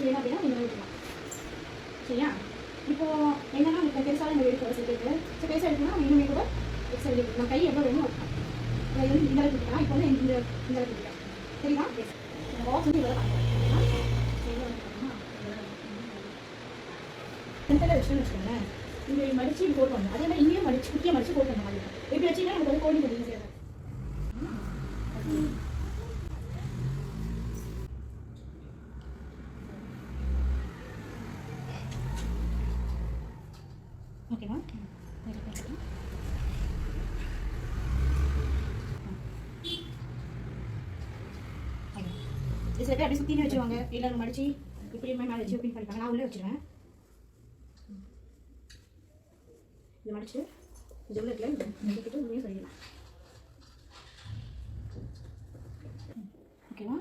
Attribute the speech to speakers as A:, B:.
A: வேணும் அப்படின்னா நீங்கள் விட்டுக்கலாம். சரியா? இப்போது என்னென்னா இப்போ பெருசாக இந்த எடுக்க வச்சுருக்கு. ஸோ பெருசாக எடுக்கணும்னா இன்னுமே கூட எக்ஸ்ட்ரா எடுக்கணும். நான் கை எவ்வளோ வேணும் வைக்கலாம். இதை வந்து இந்த அளவுக்கு கொடுக்கலாம். இப்போ வந்து இந்த அளவுக்கு கொடுக்கலாம். சரிங்களா? இந்த பாக்ஸ் வந்து இவ்வளோ சென்டரில் வச்சுன்னு வச்சுக்கோங்களேன். இங்கே மடிச்சு கோட் பண்ணணும். அதே மாதிரி இங்கேயும் மடிச்சு குட்டியாக மடிச்சு கோட் பண்ண மாதிரி இருக்கும். எப்படி வச்சுன்னா நமக்கு வந்து கோடிங் கொஞ்சம் ஈஸியாக இருக்கும். ஓகேவா? சில பேர் அப்படி சுற்றினே வச்சுருவாங்க. இல்லை மடிச்சு இப்படி மேலே வச்சு ஓப்பன் பண்ணிப்பாங்க. நான் உள்ளே வச்சுருவேன். இதை மடிச்சு இது உள்ள இருக்கல இதை உள்ளே சொல்லிடலாம். ஓகேவா?